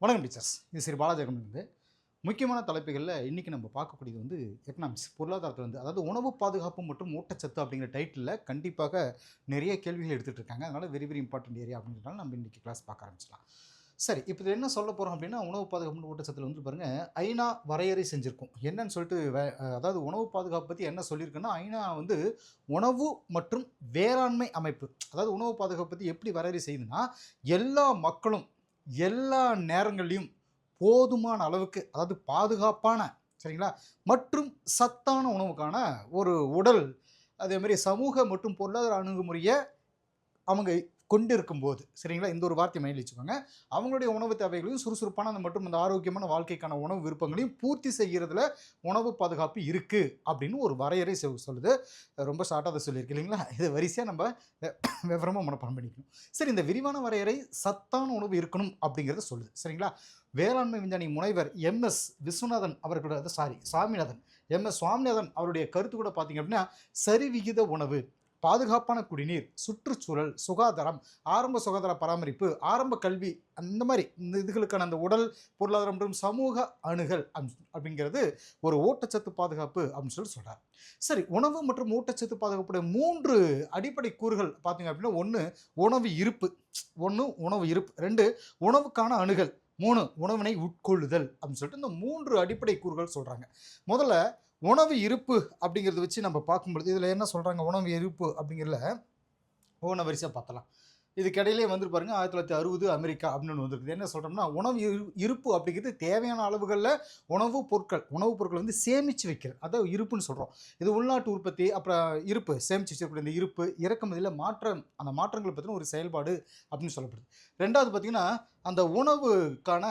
வணக்கம் டீச்சர்ஸ். இது ஸ்ரீ பாலாஜகம் இருந்து முக்கியமான தலைப்புகளில் இன்றைக்கி நம்ம பார்க்கக்கூடியது எக்கனாமிக்ஸ் பொருளாதாரத்தில் அதாவது உணவு பாதுகாப்பு மற்றும் ஊட்டச்சத்து அப்படிங்கிற டைட்டிலில் கண்டிப்பாக நிறைய கேள்விகள் எடுத்துகிட்டு இருக்காங்க. அதனால் வெரி வெரி இம்பார்ட்டன்ட் ஏரியா அப்படிங்கிறதுனால நம்ம இன்றைக்கி கிளாஸ் பார்க்க ஆரம்பிச்சிடலாம். சரி, இப்போ இது என்ன சொல்ல போகிறோம் அப்படின்னா, உணவு பாதுகாப்பு ஊட்டச்சத்தில் பாருங்கள், ஐநா வரையறை செஞ்சுருக்கோம் என்னன்னு சொல்லிட்டு. அதாவது உணவு பாதுகாப்பு பற்றி என்ன சொல்லியிருக்குன்னா, ஐநா உணவு மற்றும் வேளாண்மை அமைப்பு, அதாவது உணவு பாதுகாப்பு பற்றி எப்படி வரையறை செய்யுதுன்னா, எல்லா மக்களும் எல்லா நேரங்கள்லையும் போதுமான அளவுக்கு, அதாவது பாதுகாப்பான, சரிங்களா, மற்றும் சத்தான உணவுக்கான ஒரு உடல், அதே மாதிரி சமூக மற்றும் பொருளாதார அணுகுமுறையை அவங்க கொண்டு இருக்கும்போது, சரிங்களா, இந்த ஒரு வார்த்தை மைண்டில் வச்சுக்கோங்க, அவங்களுடைய உணவு தேவைகளையும் சுறுசுறுப்பான மற்றும் அந்த ஆரோக்கியமான வாழ்க்கைக்கான உணவு விருப்பங்களையும் பூர்த்தி செய்கிறதுல உணவு பாதுகாப்பு இருக்குது அப்படின்னு ஒரு வரையறை சொல்லுது. ரொம்ப ஷார்ட்டாக அதை சொல்லியிருக்கு இல்லைங்களா. இது வரிசையாக நம்ம விவரமாக மனப்பாடம் பண்ணிக்கணும். சரி, இந்த விரிவான வரையறை சத்தான உணவு இருக்கணும் அப்படிங்கிறத சொல்லுது, சரிங்களா. வேளாண்மை விஞ்ஞானி முனைவர் எம்எஸ் விஸ்வநாதன் அவர்களோட எம்எஸ் சுவாமிநாதன் அவருடைய கருத்து கூட பார்த்தீங்க அப்படின்னா, சரிவிகித உணவு, பாதுகாப்பான குடிநீர், சுற்றுச்சூழல், சுகாதாரம், ஆரம்ப சுகாதார பராமரிப்பு, ஆரம்ப கல்வி, அந்த மாதிரி இந்த இதுகளுக்கான அந்த உடல், பொருளாதாரம் மற்றும் சமூக அணுகல் அப்படிங்கிறது ஒரு ஊட்டச்சத்து பாதுகாப்பு அப்படின்னு சொல்லி சொல்கிறார். சரி, உணவு மற்றும் ஊட்டச்சத்து பாதுகாப்புடைய 3 அடிப்படை கூறுகள் பார்த்தீங்க அப்படின்னா, உணவு இருப்பு, 2 உணவுக்கான அணுகல், 3 உணவினை உட்கொள்ளுதல் அப்படின்னு சொல்லிட்டு இந்த 3 அடிப்படை கூறுகள் சொல்கிறாங்க. முதல்ல உணவு இருப்பு அப்படிங்கிறத வச்சு நம்ம பார்க்கும்பொழுது இதில் என்ன சொல்கிறாங்க, உணவு இருப்பு அப்படிங்கிறதுல ஒவ்வொன்று வரிசையாக பார்த்தலாம். இதுக்கிடையிலே பாருங்கள், 1960 அமெரிக்கா அப்படின்னு ஒன்று வந்துருக்குது. என்ன சொல்கிறோம்னா, உணவு இருப்பு அப்படிங்கிறது தேவையான அளவுகளில் உணவுப் பொருட்கள் சேமித்து வைக்கிறது, அதான் இருப்புன்னு சொல்கிறோம். இது உள்நாட்டு உற்பத்தி, அப்புறம் இருப்பு சேமித்து வச்சிருக்கக்கூடிய இந்த இருப்பு, இறக்குமதியில் அந்த மாற்றங்களை பற்றின ஒரு செயல்பாடு அப்படின்னு சொல்லப்படுது. ரெண்டாவது பார்த்திங்கன்னா, அந்த உணவுக்கான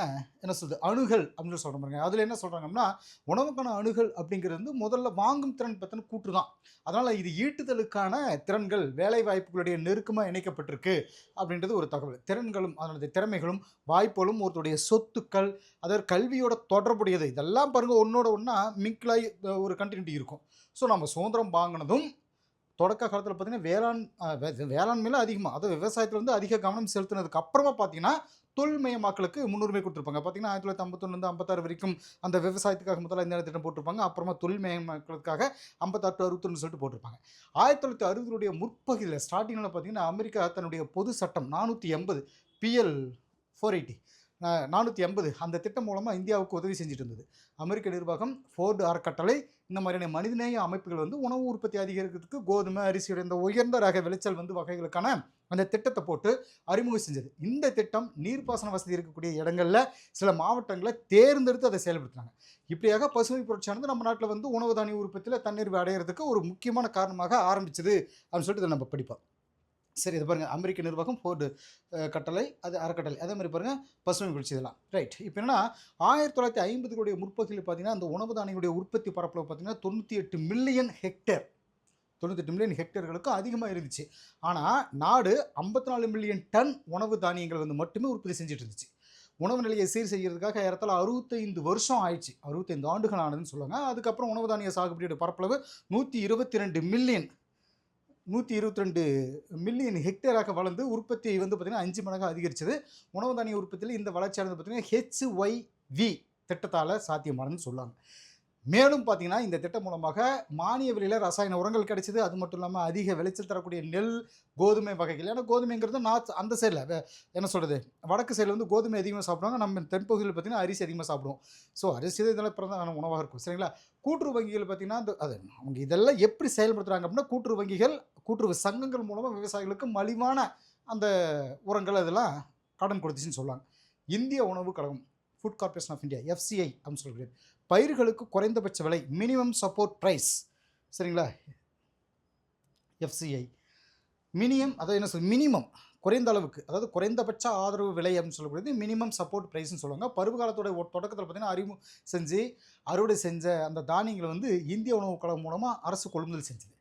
என்ன சொல்கிறது அணுகல் அப்படின்னு சொல்கிற பாருங்க. அதில் என்ன சொல்கிறாங்கன்னா, உணவுக்கான அணுகல் அப்படிங்கிறது முதல்ல வாங்கும் திறன் பற்றின கூற்று தான். அதனால் இது ஈட்டுதலுக்கான திறன்கள், வேலை வாய்ப்புகளுடைய நெருக்கமாக இணைக்கப்பட்டிருக்கு அப்படின்றது ஒரு தகவல். திறன்களும் அதனுடைய திறமைகளும் வாய்ப்புகளும் ஒருத்தருடைய சொத்துக்கள், அதாவது கல்வியோட தொடர்புடையது, இதெல்லாம் பாருங்கள் ஒன்றோட ஒன்றா மிங்கிளாகி ஒரு கண்டினியூட்டி இருக்கும். ஸோ நம்ம சுதந்திரம் வாங்கினதும் தொடக்க காலத்தில் பார்த்திங்கன்னா வேளாண்மையில் அதிகமாக, அதாவது விவசாயத்தில் அதிக கவனம் செலுத்தினதுக்கு அப்புறமா பார்த்திங்கன்னா தொழில்மயமாக்கலுக்கு முன்னுரிமை கொடுத்துருப்பாங்க. பார்த்திங்கன்னா 1951 56 வரைக்கும் அந்த விவசாயத்துக்காக முதல்ல இந்த திட்டம் போட்டிருப்பாங்க. அப்புறமா தொழில்மயமாக்கலுக்காக 56 62 சொல்லிட்டு போட்டிருப்பாங்க. 1960 முற்பகுதியில் ஸ்டார்டிங்கில் பார்த்திங்கன்னா, அமெரிக்கா தன்னுடைய பொது சட்டம் 480 PL 480 480 அந்த திட்டம் மூலமாக இந்தியாவுக்கு உதவி செஞ்சுட்டு இருந்தது. அமெரிக்க நிர்வாகம், ஃபோர்டு அறக்கட்டளை, இந்த மாதிரியான மனிதநேய அமைப்புகள் உணவு உற்பத்தி அதிகரிக்கிறதுக்கு கோதுமை, அரிசியோட இந்த உயர்ந்த ரக விளைச்சல் வகைகளுக்கான அந்த திட்டத்தை போட்டு அறிமுகம் செஞ்சது. இந்த திட்டம் நீர்ப்பாசன வசதி இருக்கக்கூடிய இடங்களில் சில மாவட்டங்களை தேர்ந்தெடுத்து அதை செயல்படுத்தினாங்க. இப்படியாக பசுமை புரட்சியானது நம்ம நாட்டில் உணவு தானிய உற்பத்தியில் தண்ணீர் அடையிறதுக்கு ஒரு முக்கியமான காரணமாக ஆரம்பிச்சது அப்படின்னு சொல்லிட்டு இதை நம்ம படிப்போம். சரி, இது பாருங்கள், அமெரிக்க நிர்வாகம், ஃபோர்டு கட்டளை, அது அறக்கட்டளை, அதே மாதிரி பாருங்கள் பசுமை புரட்சி, இதெல்லாம் ரைட். இப்போ என்னன்னா 1950 முற்பகுதியில் பார்த்தீங்கன்னா, அந்த உணவு தானியங்களுடைய உற்பத்தி பரப்பளவு பார்த்தீங்கன்னா 98 மில்லியன் ஹெக்டேர், 98 மில்லியன் ஹெக்டேர்களுக்கும் அதிகமாக இருந்துச்சு. ஆனால் நாடு 54 மில்லியன் டன் உணவு தானியங்கள் மட்டுமே உற்பத்தி செஞ்சுட்டு இருந்துச்சு. உணவு நிலையை சீர் செய்கிறதுக்காக ஏறத்தாழ 65 வருஷம் ஆயிடுச்சு, 65 ஆண்டுகள் ஆனதுன்னு சொல்லுவாங்க. அதுக்கப்புறம் உணவு தானிய சாகுபடியோட பரப்பளவு 122 மில்லியன் ஹெக்டேராக வளர்ந்து உற்பத்தியை பார்த்திங்கன்னா 5 மடங்காக அதிகரிச்சது. உணவு தானிய உற்பத்தியில் இந்த வளர்ச்சியானது பார்த்திங்கன்னா HYV திட்டத்தால் சாத்தியமானதுன்னு சொல்லுவாங்க. மேலும் பார்த்திங்கன்னா, இந்த திட்டம் மூலமாக மானிய விலையில் ரசாயன உரங்கள் கிடைச்சிது. அது மட்டும் இல்லாமல் அதிக விளைச்சல் தரக்கூடிய நெல், கோதுமை வகைகள். ஏன்னா கோதுமைங்கிறது அந்த சைடில் என்ன சொல்கிறது, வடக்கு சைடில் கோதுமை அதிகமாக சாப்பிடுவாங்க. நம்ம தென்பகுதியில் பார்த்திங்கன்னா அரிசி அதிகமாக சாப்பிடுவோம். ஸோ அரிசி இதெல்லாம் பிறந்தான உணவாக இருக்கும், சரிங்களா. கூட்டுறவு வங்கிகள் பார்த்திங்கன்னா அவங்க இதெல்லாம் எப்படி செயல்படுத்துகிறாங்க அப்படின்னா, கூட்டுறவு சங்கங்கள் மூலமாக விவசாயிகளுக்கு மலிவான அந்த உரங்கள் அதெல்லாம் கடன் கொடுத்துச்சுன்னு சொல்லுவாங்க. இந்திய உணவு கழகம், food corporation of India, FCI அப்படின்னு சொல்கிறது, பயிர்களுக்கு குறைந்தபட்ச விலை, மினிமம் சப்போர்ட் ப்ரைஸ், சரிங்களா. FCI மினிமம், அதாவது என்ன சொல் மினிமம் குறைந்த அளவுக்கு, அதாவது குறைந்தபட்ச ஆதரவு விலை அப்படின்னு சொல்லக்கூடியது மினிமம் சப்போர்ட் ப்ரைஸ்ன்னு சொல்லுவாங்க. பருவகாலத்தோட தொடக்கத்தில் பார்த்திங்கன்னா அறிமுகம் செஞ்சு அறுவடை செஞ்ச அந்த தானியங்களை இந்திய உணவு கழகம் மூலமாக அரசு கொள்முதல் செஞ்சது.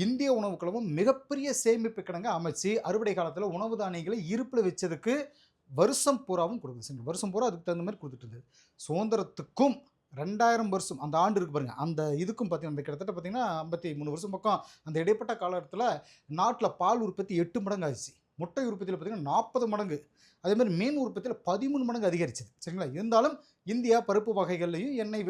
இந்திய உணவு கழகம் மிகப்பெரிய சேமிப்பு கிடங்க அமைச்சு அறுவடை காலத்தில் உணவு தானியங்களை இருப்பில் வச்சதுக்கு வருஷம் பூராவும் கொடுக்குது. வருஷம் பூரா அதுக்கு தகுந்த மாதிரி கொடுத்துட்டு இருந்தது. சுதந்திரத்துக்கும் 2000 வருஷம் அந்த ஆண்டு இருக்குது பாருங்கள், அந்த இதுக்கும் பார்த்திங்கன்னா கிட்டத்தட்ட பார்த்திங்கன்னா 53 வருஷம் பக்கம் அந்த இடைப்பட்ட காலத்தில் நாட்டில் பால் உற்பத்தி 8 மடங்கு ஆச்சு. முட்டை உற்பத்தியில் பார்த்தீங்கன்னா 40 மடங்கு, அதே மாதிரி மீன் உற்பத்தியில் 13 மடங்கு அதிகரிச்சது. சரிங்களா? இருந்தாலும் இந்தியா பருப்பு வகைகள்லையும் எண்ணெய்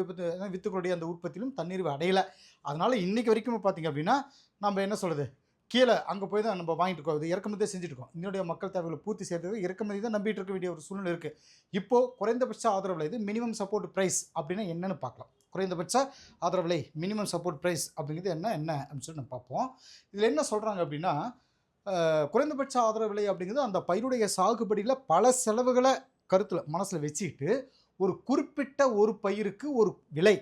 வித்துக்களுடைய அந்த உற்பத்தியிலும் தன்னிறைவு அடையலை. அதனால் இன்றைக்கி வரைக்கும் பார்த்தீங்க அப்படின்னா நம்ம என்ன சொல்கிறது, கீழே அங்கே போய் தான் நம்ம வாங்கிட்டு இருக்கோம். இது இறக்குமதி தான் செஞ்சுட்டு இருக்கோம். இதனுடைய மக்கள் தேவைகளை பூர்த்தி செய்யறதுக்கு இறக்குமதி தான் நம்பிட்டு இருக்க வேண்டிய ஒரு சூழ்நிலை இருக்குது. இப்போது குறைந்தபட்ச ஆதரவு விலை, இது மினிமம் சப்போர்ட் ப்ரைஸ் அப்படின்னா என்னென்னு பார்க்கலாம். குறைந்தபட்ச ஆதரவு விலை மினிமம் சப்போர்ட் ப்ரைஸ் அப்படிங்கிறது என்ன அப்படின்னு சொல்லி நம்ம பார்ப்போம். இதில் என்ன சொல்கிறாங்க அப்படின்னா, குறைந்தபட்ச ஆதரவு விலை அப்படிங்கிறது அந்த பயிருடைய சாகுபடியில் பல செலவுகளை கருத்தில் மனசில் வச்சுக்கிட்டு ஒரு குறிப்பிட்ட ஒரு பயிருக்கு ஒரு விலை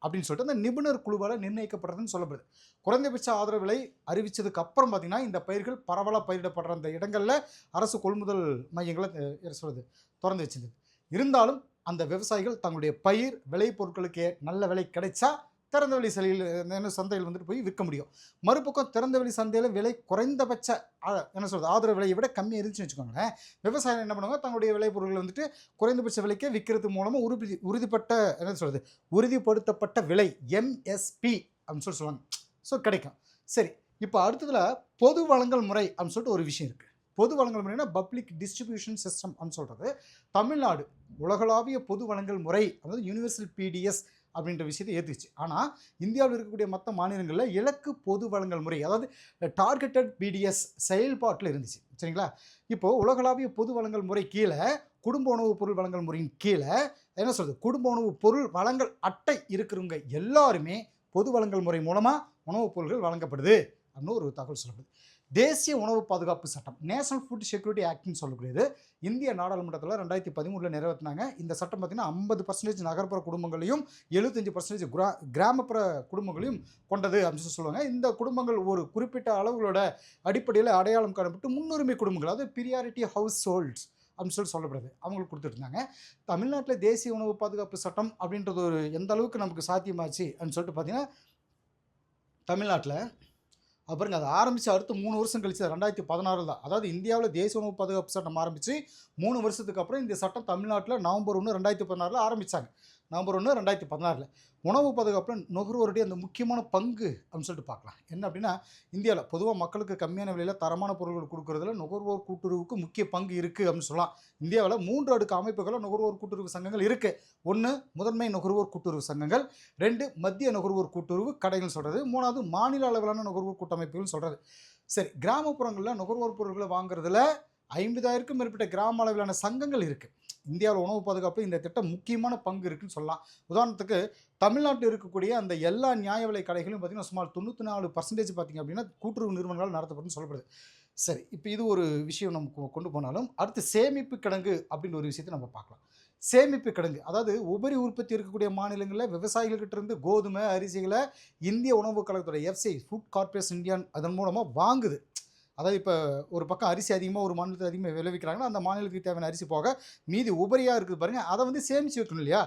அப்படின்னு சொல்லிட்டு அந்த நிபுணர் குழுவால் நிர்ணயிக்கப்படுறதுன்னு சொல்லப்படுது. குறைந்தபட்ச ஆதரவு விலை அறிவித்ததுக்கு அப்புறம் பார்த்திங்கன்னா இந்த பயிர்கள் பரவலாக பயிரிடப்படுற அந்த இடங்களில் அரசு கொள்முதல் மையங்களை சொல்கிறது திறந்து வச்சிருந்தது. இருந்தாலும் அந்த விவசாயிகள் தங்களுடைய பயிர் விளைபொருட்களுக்கு நல்ல விலை கிடைச்சா திறந்தவெளி சந்தையில் வந்துட்டு போய் விற்க முடியும். மறுபக்கம் திறந்தவெளி சந்தையில் விலை குறைந்தபட்ச ஆதரவு விலையை விட கம்மியாக இருந்துச்சுன்னு வச்சுக்கோங்களேன், விவசாயம் என்ன பண்ணுவாங்க, தங்களுடைய விளைபொருட்களை வந்துட்டு குறைந்தபட்ச விலைக்கே விற்கிறது மூலமாக உறுதிப்படுத்தப்பட்ட விலை எம்எஸ்பி அப்படின்னு சொல்லுவாங்க. ஸோ கிடைக்கும். சரி, இப்போ அடுத்ததில் பொது வழங்கல் முறை அப்படின்னு சொல்லிட்டு ஒரு விஷயம் இருக்குது. பொது வழங்கல் முறைனா பப்ளிக் டிஸ்ட்ரிபியூஷன் சிஸ்டம் அப்படின்னு சொல்கிறது. தமிழ்நாடு உலகளாவிய பொது வழங்கல் முறை, அதாவது யூனிவர்சல் பிடிஎஸ் அப்படின்ற விஷயத்தை ஏற்றுச்சு. ஆனால் இந்தியாவில் இருக்கக்கூடிய மற்ற மாநிலங்களில் இலக்கு பொது வழங்கல் முறை, அதாவது டார்கெட்டட் பிடிஎஸ் செயல்பாட்டில் இருந்துச்சு. சரிங்களா? இப்போது உலகளாவிய பொது வழங்கல் முறை கீழே குடும்ப உணவுப் பொருள் வழங்கல் முறையின் கீழே என்ன சொல்கிறது, குடும்ப உணவுப் பொருள் வழங்கல் அட்டை இருக்கிறவங்க எல்லாருமே பொது வழங்கல் முறை மூலமாக உணவுப் பொருட்கள் வழங்கப்படுது அப்படின்னு ஒரு தகவல் சொல்லப்படுது. தேசிய உணவு பாதுகாப்பு சட்டம், நேஷனல் ஃபுட் செக்யூரிட்டி ஆக்ட்னு சொல்லக்கூடியது இந்திய நாடாளுமன்றத்தில் 2013 நிறைவேற்றினாங்க. இந்த சட்டம் பார்த்திங்கன்னா 50% நகர்ப்புற குடும்பங்களையும் 75% கிராமப்புற குடும்பங்களையும் கொண்டது அப்படின்னு சொல்லுவாங்க. இந்த குடும்பங்கள் ஒரு குறிப்பிட்ட அளவுகளோட அடிப்படையில் அடையாளம் காணப்பட்டு முன்னுரிமை குடும்பங்கள், அதாவது பிரியாரிட்டி ஹவுஸ் ஹோல்ட்ஸ் அப்படின்னு சொல்லப்படுது, அவங்களுக்கு கொடுத்துருந்தாங்க. தமிழ்நாட்டில் தேசிய உணவு பாதுகாப்பு சட்டம் அப்படின்றது ஒரு எந்த அளவுக்கு நமக்கு சாத்தியமாச்சு அப்படின்னு சொல்லிட்டு பார்த்தீங்கன்னா, தமிழ்நாட்டில் அப்புறம் அதை ஆரம்பித்து அடுத்து 3 வருஷம் கழிச்சு 2016 தான், அதாவது இந்தியாவில் தேசிய உணவு பாதுகாப்பு சட்டம் ஆரம்பித்து 3 வருஷத்துக்கு அப்புறம் இந்த சட்டம் தமிழ்நாட்டில் நவம்பர் 1, 2016 ஆரம்பித்தாங்க. நவம்பர் 1, 2016 உணவு பாதுகாப்பில் நுகர்வோருடைய அந்த முக்கியமான பங்கு அப்படின்னு சொல்லிட்டு பார்க்கலாம். என்ன அப்படின்னா, இந்தியாவில் பொதுவாக மக்களுக்கு கம்மியான விலையில் தரமான பொருட்கள் கொடுக்குறதுல நுகர்வோர் கூட்டுறவுக்கு முக்கிய பங்கு இருக்குது அப்படின்னு சொல்லலாம். இந்தியாவில் 3 அடுக்கு அமைப்புகளில் நுகர்வோர் கூட்டுறவு சங்கங்கள் இருக்குது. 1 முதன்மை நுகர்வோர் கூட்டுறவு சங்கங்கள், 2 மத்திய நுகர்வோர் கூட்டுறவு கடைகள் சொல்கிறது, 3வது மாநில அளவிலான நுகர்வோர் கூட்டமைப்புகள் சொல்கிறது. சரி, கிராமப்புறங்களில் நுகர்வோர் பொருட்களை வாங்குறதுல 50,000க்கும் மேற்பட்ட கிராம அளவிலான சங்கங்கள் இருக்குது. இந்தியாவில் உணவு பாதுகாப்பு இந்த திட்டம் முக்கியமான பங்கு இருக்குன்னு சொல்லலாம். உதாரணத்துக்கு தமிழ்நாட்டில் இருக்கக்கூடிய அந்த எல்லா நியாய விலை கடைகளும் பார்த்திங்கன்னா சுமார் 94% பார்த்திங்க அப்படின்னா கூட்டுறவு நிறுவனங்களால் நடத்தப்படுன்னு சொல்லப்படுது. சரி, இப்போ இது ஒரு விஷயம் நமக்கு கொண்டு போனாலும் அடுத்து சேமிப்பு கிடங்கு அப்படின்ற ஒரு விஷயத்தை நம்ம பார்க்கலாம். சேமிப்பு கிடங்கு, அதாவது உபரி உற்பத்தி இருக்கக்கூடிய மாநிலங்களில் விவசாயிகள்கிட்ட இருந்து கோதுமை அரிசிகளை இந்திய உணவு கழகத்தோட எஃப்சி ஃபுட் கார்ப்பரேஷன் இந்தியா அதன் மூலமாக வாங்குது. அதாவது இப்போ ஒரு பக்கம் அரிசி அதிகமாக ஒரு மாநிலத்தில் அதிகமாக விளைவிக்கிறாங்கன்னா அந்த மாநிலத்துக்கு தேவையான அரிசி போக மீதி உபரியாக இருக்குது பாருங்கள், அதை வந்து சேமித்து வைக்கணும் இல்லையா?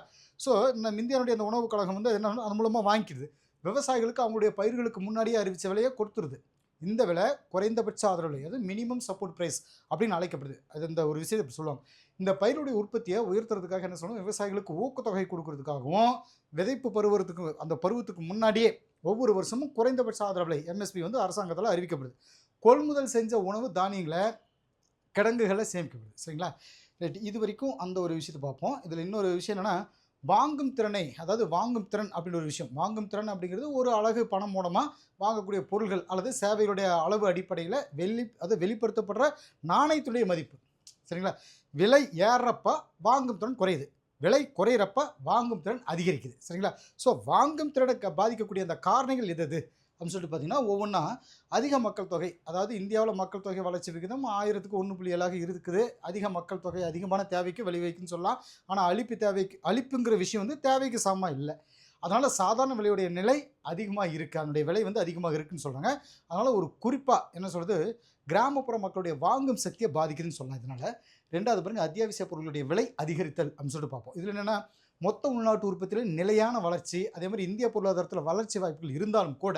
ஸோ நம்ம இந்தியாவுடைய அந்த உணவு கழகம் வந்து என்ன அது மூலமாக வாங்கிக்கிடுது, விவசாயிகளுக்கு அவங்களுடைய பயிர்களுக்கு முன்னாடியே அறிவித்த விலையை கொடுத்துருது. இந்த விலை குறைந்தபட்ச ஆதரவு விலை, அது மினிமம் சப்போர்ட் ப்ரைஸ் அப்படின்னு அழைக்கப்படுது. அது இந்த ஒரு விஷயத்தை இப்படி சொல்லுவாங்க. இந்த பயிருடைய உற்பத்தியை உயர்த்துறதுக்காக என்ன சொல்லணும், விவசாயிகளுக்கு ஊக்கத்தொகை கொடுக்கறதுக்காகவும் விதைப்பு அந்த பருவத்துக்கு முன்னாடியே ஒவ்வொரு வருஷமும் குறைந்தபட்ச ஆதரவு விலை எம்எஸ்பி வந்து அரசாங்கத்தால் அறிவிக்கப்படுது. கொள்முதல் செஞ்ச உணவு தானியங்களை கிடங்குகளை சேமிக்கப்படுது. சரிங்களா? ரைட், இது வரைக்கும் அந்த ஒரு விஷயத்தை பார்ப்போம். இதில் இன்னொரு விஷயம் என்னென்னா, வாங்கும் திறனை, அதாவது வாங்கும் திறன் அப்படின்ற ஒரு விஷயம். வாங்கும் திறன் அப்படிங்கிறது ஒரு அழகு பணம் மூலமாக வாங்கக்கூடிய பொருள்கள் அல்லது சேவைகளுடைய அளவு அடிப்படையில் வெளிப்படுத்தப்படுற நாணயத்துடைய மதிப்பு. சரிங்களா? விலை ஏறப்ப வாங்கும் திறன் குறையுது, விலை குறையிறப்ப வாங்கும் திறன் அதிகரிக்குது. சரிங்களா? ஸோ வாங்கும் திறனை பாதிக்கக்கூடிய அந்த காரணிகள் எது அப்படின்னு சொல்லிட்டு பார்த்தீங்கன்னா, ஒவ்வொன்றா அதிக மக்கள் தொகை, அதாவது இந்தியாவில் மக்கள் தொகை வளர்ச்சி விகிதம் 1000க்கு 1.7 இருக்குது. அதிக மக்கள் தொகை அதிகமான தேவைக்கு வழிவகுக்குன்னு சொல்லலாம். ஆனால் அளிப்புங்கிற விஷயம் வந்து தேவைக்கு சமமாக இல்லை. அதனால் சாதாரண விலையுடைய நிலை அதிகமாக இருக்குது, அதனுடைய விலை வந்து அதிகமாக இருக்குதுன்னு சொல்கிறாங்க. அதனால் ஒரு குறிப்பாக என்ன சொல்கிறது, கிராமப்புற மக்களுடைய வாங்கும் சக்தியை பாதிக்குதுன்னு சொல்லலாம். இதனால் 2வது பாருங்கள், அத்தியாவசிய பொருட்களுடைய விலை அதிகரித்தல் அப்படின்னு சொல்லிட்டு பார்ப்போம். இதில் என்னென்னா, மொத்த உள்நாட்டு உற்பத்தியில் நிலையான வளர்ச்சி, அதே மாதிரி இந்திய பொருளாதாரத்தில் வளர்ச்சி வாய்ப்புகள் இருந்தாலும் கூட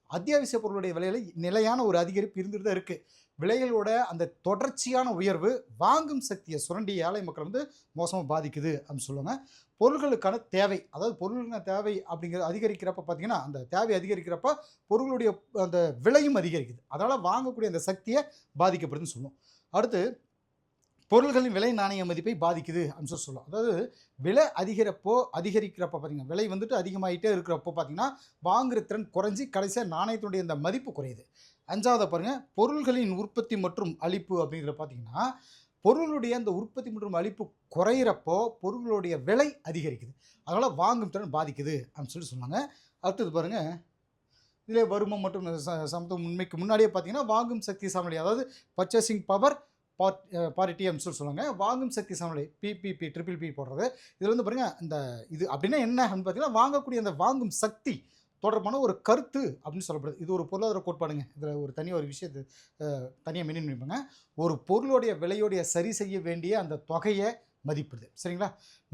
அத்தியாவசிய பொருளுடைய விலையில் நிலையான ஒரு அதிகரிப்பு இருந்துட்டு தான் இருக்குது. விலைகளோட அந்த தொடர்ச்சியான உயர்வு வாங்கும் சக்தியை சுரண்டி ஏழை மக்கள் வந்து மோசமாக பாதிக்குது அப்படின்னு சொல்லுவாங்க. பொருள்களுக்கான தேவை, அதாவது பொருளுக்கான தேவை அப்படிங்கிற அதிகரிக்கிறப்ப பார்த்திங்கன்னா, அந்த தேவை அதிகரிக்கிறப்ப பொருளுடைய அந்த விலையும் அதிகரிக்குது. அதனால் வாங்கக்கூடிய அந்த சக்தியை பாதிக்கப்படுதுன்னு சொல்லுவோம். 3வது பாருங்கள், அடுத்து பொருள்களின் விலை நாணய மதிப்பை பாதிக்குது அப்படின்னு சொல்லலாம். அதாவது விலை அதிகரிக்கிறப்போ பார்த்தீங்கன்னா, விலை வந்துட்டு அதிகமாகிட்டே இருக்கிறப்போ பார்த்தீங்கன்னா, வாங்குற திறன் குறைஞ்சி கடைசியாக நாணயத்தினுடைய இந்த மதிப்பு குறையுது. 5வது பாருங்க, பொருள்களின் உற்பத்தி மற்றும் அளிப்பு அப்படிங்கிறத பார்த்தீங்கன்னா, பொருளுடைய அந்த உற்பத்தி மற்றும் அளிப்பு குறையிறப்போ பொருளுடைய விலை அதிகரிக்குது. அதனால் வாங்கும் திறன் பாதிக்குது அப்படின்னு சொன்னாங்க. அடுத்தது பாருங்க, இதிலே வருமம் மற்றும் சமத்துவம் உண்மைக்கு முன்னாடியே பார்த்தீங்கன்னா, வாங்கும் சக்தி சமநிலை, அதாவது பர்ச்சேசிங் பவர் பாரிட்டி அப்படின்னு சொல்லுவாங்க. வாங்கும் சக்தி சமநிலை பிபிபி ட்ரிபிள் பி போடுறது. இதில் வந்து பாருங்க, இந்த இது அப்படின்னா என்ன அப்படின்னு பார்த்தீங்கன்னா, வாங்கக்கூடிய அந்த வாங்கும் சக்தி தொடர்பான ஒரு கருத்து அப்படின்னு சொல்லப்படுது. இது ஒரு பொருளாதார கோட்பாடுங்க. இதில் ஒரு ஒரு விஷயத்தை தனியாக மெனு நினைப்பாங்க. ஒரு பொருளுடைய விலையோடைய சரி செய்ய வேண்டிய அந்த தொகையை மதிப்பிடுது. சரிங்களா?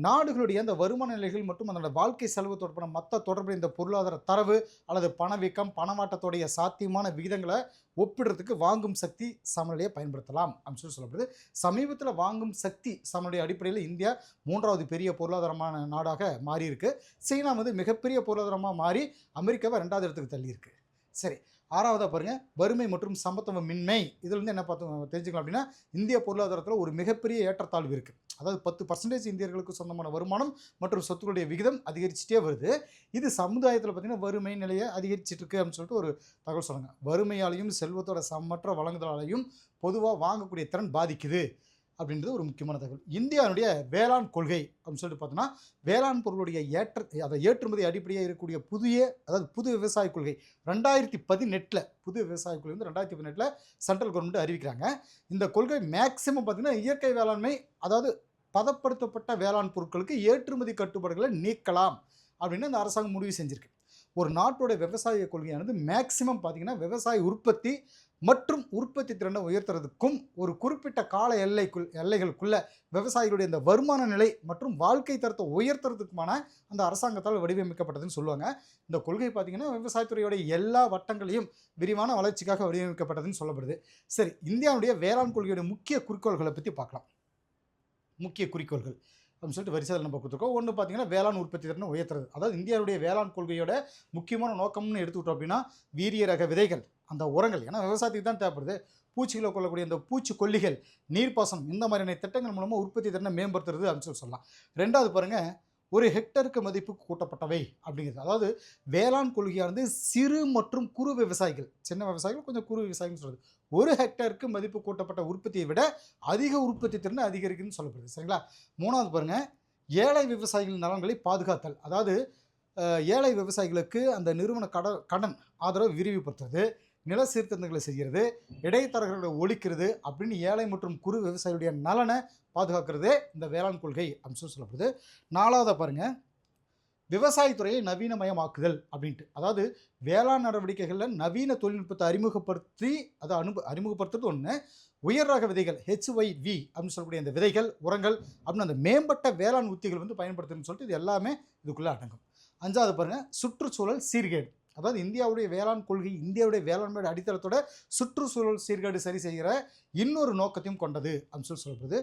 நாடுகளுடைய அந்த வருமான நிலைகள் மற்றும் அதனோட வாழ்க்கை செலவு தொடர்பான மற்ற தொடர்புடைய இந்த பொருளாதார தரவு அல்லது பணவீக்கம், பணமாற்றத்துடைய சாத்தியமான விகிதங்களை ஒப்பிடுறதுக்கு வாங்கும் சக்தி சமநிலையை பயன்படுத்தலாம் அப்படின்னு சொல்லப்படுது. சமீபத்தில் வாங்கும் சக்தி சமநிலை அடிப்படையில் இந்தியா 3வது பெரிய பொருளாதாரமான நாடாக மாறியிருக்கு. சீனா வந்து மிகப்பெரிய பொருளாதாரமாக மாறி அமெரிக்காவை 2வது இடத்துக்கு தள்ளியிருக்கு. சரி, 6வதாக பாருங்க, வறுமை மற்றும் சமத்துவமின்மை. இதில் வந்து என்ன தெரிஞ்சுக்கலாம் அப்படின்னா, இந்திய பொருளாதாரத்தில் ஒரு மிகப்பெரிய ஏற்றத்தாழ்வு இருக்குது. அதாவது 10% இந்தியர்களுக்கு சொந்தமான வருமானம் மற்றும் சொத்துக்களுடைய விகிதம் அதிகரிச்சுட்டே வருது. இது சமுதாயத்தில் பார்த்தீங்கன்னா வறுமை நிலையை அதிகரிச்சுட்டு இருக்கு அப்படின்னு சொல்லிட்டு ஒரு தகவல் சொல்லுங்க. வறுமையாலையும் செல்வத்தோட சமற்ற வழங்குதலாலையும் பொதுவாக வாங்கக்கூடிய திறன் பாதிக்குது அப்படின்றது ஒரு முக்கியமான தகவல். இந்தியாவுடைய வேளாண் கொள்கை அப்படின்னு சொல்லிட்டு பார்த்தோம்னா, வேளாண் பொருளுடைய ஏற்றுமதி அடிப்படையாக இருக்கக்கூடிய புது விவசாய கொள்கை 2018 புது விவசாய கொள்கை வந்து 2018 சென்ட்ரல் கவர்மெண்ட் அறிவிக்கிறாங்க. இந்த கொள்கை மேக்சிமம் பார்த்தீங்கன்னா இயற்கை வேளாண்மை, அதாவது பதப்படுத்தப்பட்ட வேளாண் பொருட்களுக்கு ஏற்றுமதி கட்டுப்பாடுகளை நீக்கலாம் அப்படின்னு அந்த அரசாங்கம் முடிவு செஞ்சிருக்கு. ஒரு நாட்டோட விவசாய கொள்கையானது மேக்சிமம் பார்த்தீங்கன்னா விவசாய உற்பத்தி மற்றும் உற்பத்தி திறனை உயர்த்துறதுக்கும் ஒரு குறிப்பிட்ட கால எல்லைகளுக்குள்ள விவசாயிகளுடைய இந்த வருமான நிலை மற்றும் வாழ்க்கை தரத்தை உயர்த்துறதுக்குமான அந்த அரசாங்கத்தால் வடிவமைக்கப்பட்டதுன்னு சொல்லுவாங்க. இந்த கொள்கை பார்த்தீங்கன்னா விவசாயத்துறையோட எல்லா வட்டங்களையும் விரிவான வளர்ச்சிக்காக வடிவமைக்கப்பட்டதுன்னு சொல்லப்படுது. சரி, இந்தியாவுடைய வேளாண் கொள்கையோட முக்கிய குறிக்கோள்களை பற்றி பார்க்கலாம். முக்கிய குறிக்கோள்கள் அப்படின்னு சொல்லிட்டு வரிசையில் நம்ம கொடுத்துருக்கோம். ஒன்று பார்த்தீங்கன்னா வேளாண் உற்பத்தி திறனை உயர்த்துறது. அதாவது இந்தியாவுடைய வேளாண் கொள்கையோட முக்கியமான நோக்கம்னு எடுத்துக்கிட்டோம் அப்படின்னா, வீரிய ரக விதைகள், அந்த உரங்கள், ஏன்னா விவசாயத்துக்கு தான் தேவைப்படுது, பூச்சிகளை கொள்ளக்கூடிய அந்த பூச்சிக்கொல்லிகள், நீர்ப்பாசனம், இந்த மாதிரியான திட்டங்கள் மூலமாக உற்பத்தி திறனை மேம்படுத்துறது அப்படின்னு சொல்லலாம். 2வது பாருங்கள், ஒரு ஹெக்டருக்கு மதிப்பு கூட்டப்பட்டவை அப்படிங்கிறது. அதாவது வேளாண் கொள்கையானது சிறு மற்றும் குறு விவசாயிகள், சின்ன விவசாயிகள் கொஞ்சம் குறு விவசாயிகள் சொல்கிறது, ஒரு ஹெக்டருக்கு மதிப்பு கூட்டப்பட்ட உற்பத்தியை விட அதிக உற்பத்தி திறனை அதிகரிக்குன்னு சொல்லப்படுது. சரிங்களா? 3வது பாருங்கள், ஏழை விவசாயிகள் நலன்களை பாதுகாத்தல். அதாவது ஏழை விவசாயிகளுக்கு அந்த நிறுவன கடன் ஆதரவு விரிவுபடுத்துறது, நில சீர்திருத்தங்களை செய்கிறது, இடைத்தரகர்களை ஒழிக்கிறது அப்படின்னு ஏழை மற்றும் குறு விவசாயிகளுடைய நலனை பாதுகாக்கிறதே இந்த வேளாண் கொள்கை அப்படின்னு சொல்லப்படுது. 4வது பாருங்கள், விவசாயத்துறையை நவீனமயமாக்குதல் அப்படின்ட்டு. அதாவது வேளாண் நடவடிக்கைகளில் நவீன தொழில்நுட்பத்தை அறிமுகப்படுத்தி அதை அறிமுகப்படுத்துறது ஒன்று, உயர் ரக விதைகள் HYV அப்படின்னு சொல்லக்கூடிய அந்த விதைகள், உரங்கள் அப்படின்னு அந்த மேம்பட்ட வேளாண் உத்திகள் வந்து பயன்படுத்துன்னு சொல்லிட்டு இது எல்லாமே இதுக்குள்ளே அடங்கும். 5வது பாருங்கள், சுற்றுச்சூழல் சீர்கேடு. அதாவது இந்தியாவுடைய வேளாண் கொள்கை இந்தியாவுடைய வேளாண்மையோட அடித்தளத்தோட சுற்றுச்சூழல் சீர்கேடு சரி செய்கிற இன்னொரு நோக்கத்தையும் கொண்டது அப்படின்னு சொல்லப்படுது.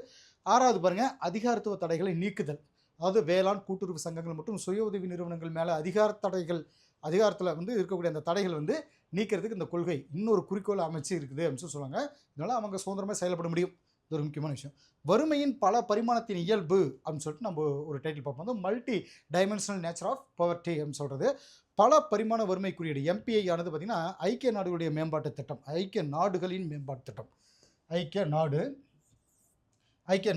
6வது பாருங்கள், அதிகாரத்துவ தடைகளை நீக்குதல். அதாவது வேளாண் கூட்டுறவு சங்கங்கள் மற்றும் சுய உதவி நிறுவனங்கள் மேலே அதிகாரத்தில் வந்து இருக்கக்கூடிய அந்த தடைகள் வந்து நீக்கிறதுக்கு இந்த கொள்கை இன்னொரு குறிக்கோள் அமைச்சு இருக்குது அப்படின்னு சொல்லுவாங்க. இதனால் அவங்க சுதந்திரமாக செயல்பட முடியும். இது ஒரு முக்கியமான விஷயம். வறுமையின் பல பரிமாணத்தின் இயல்பு அப்படின்னு சொல்லிட்டு நம்ம ஒரு டைட்டில் பார்ப்போம். வந்து multi dimensional nature of poverty அப்படின்னு சொல்கிறது. பல பரிமாண வறுமை குறியீடு MPI ஆனது பார்த்திங்கன்னா ஐக்கிய நாடுகளுடைய மேம்பாட்டு திட்டம், ஐக்கிய நாடுகளின் மேம்பாட்டு திட்டம், ஐக்கிய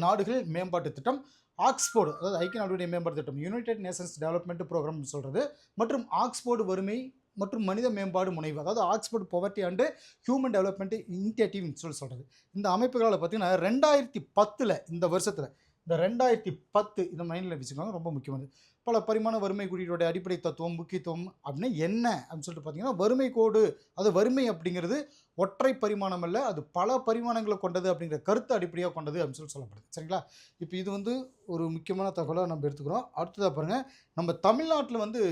நாடுகளின் மேம்பாட்டு திட்டம், ஆக்ஸ்போர்டு, அதாவது ஐக்கிய நாடுகளுடைய மேம்பாட்டு திட்டம், யுனைடெட் நேஷன்ஸ் டெவலப்மெண்ட் ப்ரோக்ராம் சொல்கிறது, மற்றும் ஆக்ஸ்போர்டு வறுமை மற்றும் மனித மேம்பாடு முனைவு, அதாவது Oxford poverty and human development இனிஷியேட்டிவ்னு சொல்கிறது. இந்த அமைப்புகளால் பார்த்திங்கன்னா 2010 இந்த வருஷத்தில் இந்த 2010 இந்த மைண்டில் வச்சுக்கோங்க, ரொம்ப முக்கியமானது. பல பரிமாண வறுமை குறியீடோட அடிப்படை தத்துவம், முக்கியத்துவம் அப்படின்னா என்ன அப்படின்னு சொல்லிட்டு பார்த்தீங்கன்னா, வறுமை கோடு, அது வறுமை அப்படிங்கிறது ஒற்றை பரிமாணம் அல்ல, அது பல பரிமாணங்களை கொண்டது அப்படிங்கிற கருத்தை அடிப்படையாக கொண்டது அப்படின்னு சொல்லப்படுது. சரிங்களா? இப்போ இது வந்து ஒரு முக்கியமான தகவலாக நம்ம எடுத்துக்கிறோம். அடுத்ததாக பாருங்கள், நம்ம தமிழ்நாட்டில் வந்து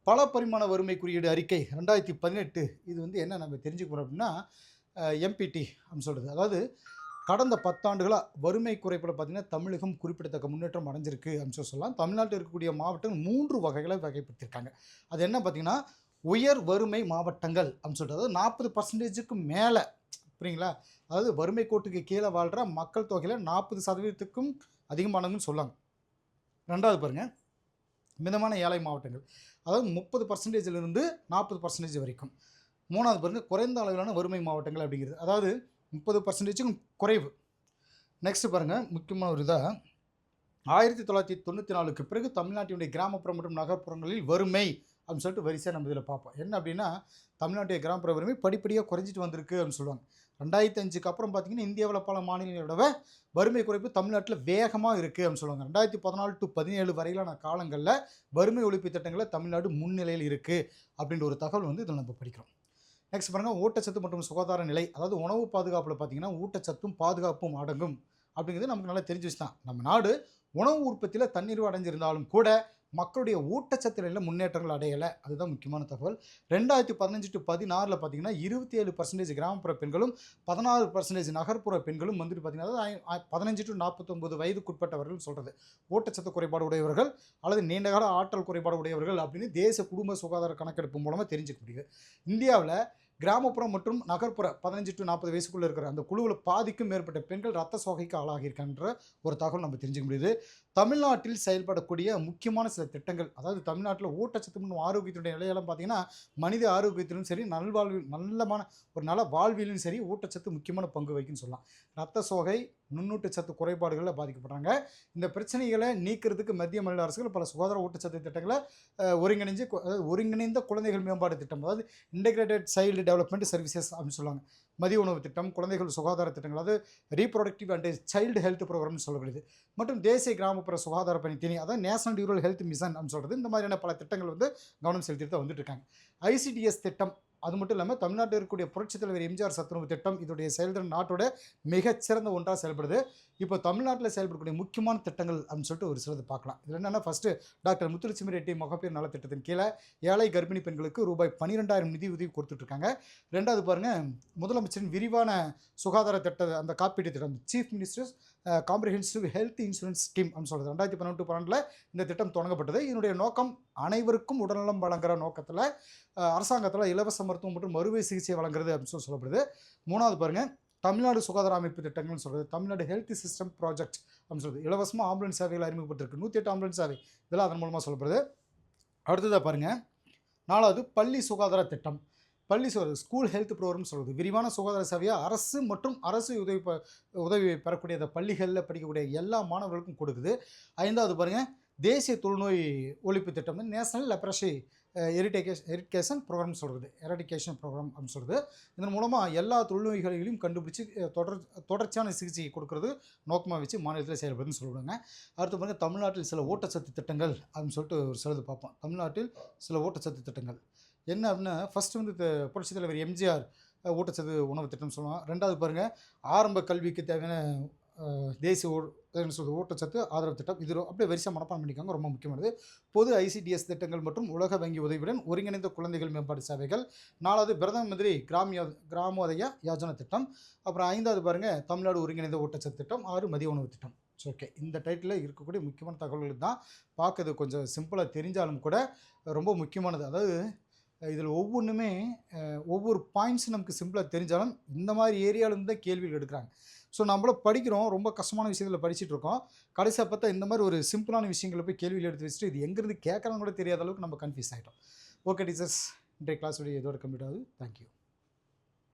பல பரிமாண வறுமை குறியீடு அறிக்கை 2018 இது வந்து என்ன நம்ம தெரிஞ்சுக்கிறோம் அப்படின்னா, MPT அப்படின்னு சொல்கிறது. அதாவது கடந்த 10 ஆண்டுகளாக வறுமை குறைப்பில் பார்த்திங்கன்னா தமிழகம் குறிப்பிடத்தக்க முன்னேற்றம் அடைஞ்சிருக்கு அப்படின்னு சொல்லலாம். தமிழ்நாட்டில் இருக்கக்கூடிய மாவட்டங்கள் 3 வகைகளை வகைப்படுத்தியிருக்காங்க. அது என்ன பார்த்திங்கன்னா, உயர் வறுமை மாவட்டங்கள் அப்படின்னு சொல்கிறது, அதாவது 40%க்கு மேலே, புரியுங்களா, அதாவது வறுமை கோட்டுக்கு கீழே வாழ்கிற மக்கள் தொகையில் 40% அதிகமானவங்கன்னு சொல்லாங்க. 2வது பாருங்கள், மிதமான ஏழை மாவட்டங்கள், அதாவது 30%லிருந்து 40% வரைக்கும். 3வது பாருங்கள், குறைந்த அளவிலான வறுமை மாவட்டங்கள் அப்படிங்கிறது, அதாவது 30%க்கும் குறைவு. நெக்ஸ்ட் பாருங்கள், முக்கியமான ஒரு இதாக 1994க்கு பிறகு தமிழ்நாட்டினுடைய கிராமப்புறம் மற்றும் நகர்ப்புறங்களில் வறுமை அப்படின்னு சொல்லிட்டு வரிசையாக நம்ம இதில் பார்ப்போம். என்ன அப்படின்னா, தமிழ்நாட்டுடைய கிராமப்புற வறுமை படிப்படியாக குறைஞ்சிட்டு வந்திருக்கு அப்படின்னு சொல்லுவாங்க. 2005க்கு அப்புறம் பார்த்தீங்கன்னா, இந்தியாவில் பல மாநிலங்களோட வறுமை குறைப்பு தமிழ்நாட்டில் வேகமாக இருக்குது அப்படின்னு சொல்லுவாங்க. 2014 to 17 வரையிலான காலங்களில் வறுமை ஒழிப்பு திட்டங்களில் தமிழ்நாடு முன்னிலையில் இருக்குது அப்படின்ற ஒரு தகவல் வந்து இதில் நம்ம படிக்கிறோம். நெக்ஸ்ட் பாருங்கள், ஊட்டச்சத்து மற்றும் சுகாதார நிலை, அதாவது உணவு பாதுகாப்பில் பார்த்தீங்கன்னா ஊட்டச்சத்தும் பாதுகாப்பும் அடங்கும் அப்படிங்கிறது நமக்கு நல்லா தெரிஞ்சு வச்சு தான். நம்ம நாடு உணவு உற்பத்தியில் தன்னிறைவு அடைஞ்சிருந்தாலும் கூட மக்களுடைய ஊட்டச்சத்து நிலையில் முன்னேற்றங்கள் அடையலை. அதுதான் முக்கியமான தகவல். 2015 to 16 பார்த்தீங்கன்னா 27% கிராமப்புற பெண்களும் 16% நகர்ப்புற பெண்களும் வந்துட்டு பார்த்தீங்கன்னா 15 to 49 வயதுக்குட்பட்டவர்கள் சொல்கிறது ஊட்டச்சத்து குறைபாடு உடையவர்கள் அல்லது நீண்டகால ஆற்றல் குறைபாடு உடையவர்கள் அப்படின்னு தேசிய குடும்ப சுகாதார கணக்கெடுப்பு மூலமாக தெரிஞ்சுக்க முடியுது. இந்தியாவில் கிராமப்புறம் மற்றும் நகர்ப்புற 15 to 40 வயசுக்குள்ளே இருக்கிற அந்த குழுவில் பாதிக்கும் மேற்பட்ட பெண்கள் ரத்த சோகைக்கு ஆளாகியிருக்கின்ற ஒரு தகவல் நம்ம தெரிஞ்சுக்க முடியுது. தமிழ்நாட்டில் செயல்படக்கூடிய முக்கியமான சில திட்டங்கள், அதாவது தமிழ்நாட்டில் ஊட்டச்சத்து மற்றும் ஆரோக்கியத்தினுடைய நிலையெல்லாம் பார்த்தீங்கன்னா மனித ஆரோக்கியத்திலும் சரி நல வாழ்விலும் சரி ஊட்டச்சத்து முக்கியமான பங்கு வகிக்குன்னு சொல்லலாம். ரத்த சோகை, நுண்ணூட்டச்சத்து குறைபாடுகளில் பாதிக்கப்படுறாங்க. இந்த பிரச்சனைகளை நீக்கிறதுக்கு மத்திய மாநில அரசுகள் பல சுகாதார ஊட்டச்சத்து திட்டங்களை ஒருங்கிணைந்த குழந்தைகள் மேம்பாடு திட்டம், அதாவது இன்டெகிரேட்டட் சைல்டு டெவலப்மெண்ட் சர்வீசஸ் அப்படின்னு சொல்லுவாங்க. மதிய உணவு திட்டம், குழந்தைகள் சுகாதார திட்டங்கள், அதாவது ரீப்ரொடக்டிவ் அண்ட் சைல்டு ஹெல்த் ப்ரோக்ராம்னு சொல்லப்படுது, மற்றும் தேசிய கிராமப்புற சுகாதார பணி திணி, அதாவது நேஷனல் ரூரல் ஹெல்த் மிஷன் அப்படின்னு சொல்கிறது. இந்த மாதிரியான பல திட்டங்கள் வந்து கவனம் செலுத்திட்டு தான் வந்துட்டு இருக்காங்க. ICDS திட்டம், அது மட்டும் இல்லாமல் தமிழ்நாட்டில் இருக்கக்கூடிய புரட்சித் தலைவர் எம்ஜிஆர் சத்துணவு திட்டம், இதோடைய செயல்திறன் நாட்டோட மிகச்சிறந்த ஒன்றாக செயல்படுது. இப்போ தமிழ்நாட்டில் செயல்படக்கூடிய முக்கியமான திட்டங்கள் அப்படின்னு சொல்லிட்டு ஒரு சிலது பார்க்கலாம். இதில் என்னென்னா, ஃபஸ்ட்டு டாக்டர் முத்துலட்சுமி ரெட்டி மகப்பேறு நலத்திட்டத்தின் கீழே ஏழை கர்ப்பிணி பெண்களுக்கு ரூபாய் 12,000 நிதி உதவி கொடுத்துட்ருக்காங்க. 2வது பாருங்கள், முதலமைச்சரின் விரிவான சுகாதார திட்ட அந்த காப்பீட்டு திட்டம், chief ministers comprehensive health insurance scheme அப்படின்னு சொல்கிறது 2011-12 இந்த திட்டம் தொடங்கப்பட்டது. இதனுடைய நோக்கம் அனைவருக்கும் உடல்நலம் வழங்குகிற நோக்கத்தில் அரசாங்கத்தில் இலவச மருத்துவம் மற்றும் மறுவை சிகிச்சை வழங்குறது அப்படின்னு சொல்லப்படுது. 3வது பாருங்கள், தமிழ்நாடு சுகாதார அமைப்பு திட்டங்கள்னு சொல்கிறது, தமிழ்நாடு ஹெல்த் சிஸ்டம் ப்ராஜெக்ட் அப்படின்னு சொல்கிறது. இலவசமாக ஆம்புலன்ஸ் சேவைகள் அறிமுகப்பட்டிருக்கு, 108 ஆம்புலன்ஸ் சேவை, இதெல்லாம் அதன் மூலமாக சொல்லப்படுது. அடுத்ததாக பாருங்கள், 4வது பள்ளி சுகாதார திட்டம், பள்ளி ஸ்கூல் ஹெல்த் ப்ரோக்ராம் சொல்கிறது. விரிவான சுகாதார சேவையாக அரசு மற்றும் அரசு உதவி பெறக்கூடிய அந்த பள்ளிகளில் படிக்கக்கூடிய எல்லா மாணவர்களுக்கும் கொடுக்குது. 5வது பாருங்கள், தேசிய தொழுநோய் ஒழிப்பு திட்டம், நேஷனல் லெப்ரசி எரிடிகேஷன் ப்ரோக்ராம் சொல்கிறது, எரடிகேஷன் ப்ரோக்ராம் அப்படின்னு சொல்கிறது. இதன் மூலமாக எல்லா தொழுநோய்களையும் கண்டுபிடிச்சி தொடர்ச்சியான சிகிச்சை கொடுக்கறது நோக்கமாக வச்சு மாநிலத்தில் செயல்படுதுன்னு சொல்லுவாங்க. அடுத்து பாருங்கள், தமிழ்நாட்டில் சில ஊட்டச்சத்து திட்டங்கள் அப்படின்னு சொல்லிட்டு ஒரு சிலது பார்ப்போம். தமிழ்நாட்டில் சில ஊட்டச்சத்து திட்டங்கள் என்ன அப்படின்னா, ஃபஸ்ட்டு வந்து புரட்சித் தலைவர் எம்ஜிஆர் ஊட்டச்சத்து உணவு திட்டம் சொல்லுவாங்க. 2வது பாருங்கள், ஆரம்ப கல்விக்கு தேவையான தேசிய ஊட்டச்சத்து ஆதரவு திட்டம், இது அப்படியே வரிசை மனப்பாடம் பண்ணிக்காங்க, ரொம்ப முக்கியமானது. பொது ICDS திட்டங்கள் மற்றும் உலக வங்கி உதவியுடன் ஒருங்கிணைந்த குழந்தைகள் மேம்பாடு சேவைகள். 4வது பிரதம மந்திரி கிராமோதய யோஜனா திட்டம். அப்புறம் 5வது பாருங்கள், தமிழ்நாடு ஒருங்கிணைந்த ஊட்டச்சத்து திட்டம். 6 மதிய உணவு திட்டம். ஓகே, இந்த டைட்டில் இருக்கக்கூடிய முக்கியமான தகவல்கள் தான். பார்க்கறது கொஞ்சம் சிம்பிளாக தெரிஞ்சாலும் கூட ரொம்ப முக்கியமானது. அதாவது இதில் ஒவ்வொன்றுமே ஒவ்வொரு பாயிண்ட்ஸும் நமக்கு சிம்பிளாக தெரிஞ்சாலும் இந்த மாதிரி ஏரியாவிலேருந்து தான் கேள்விகள் எடுக்கிறாங்க. ஸோ நம்மளும் படிக்கிறோம், ரொம்ப கஷ்டமான விஷயத்தில் படிச்சுட்டு இருக்கோம். கடைசியாக பார்த்தா இந்த மாதிரி ஒரு சிம்பிளான விஷயங்களை போய் கேள்வியில் எடுத்து வச்சுட்டு இது எங்கேருந்து கேட்குறாங்க கூட தெரியாத அளவுக்கு நம்ம கன்ஃபியூஸ் ஆகிட்டோம். ஓகே டீச்சர்ஸ், இன்றைய கிளாஸ் இதோட கம்ப்ளீட் ஆகுது. தேங்க்யூ.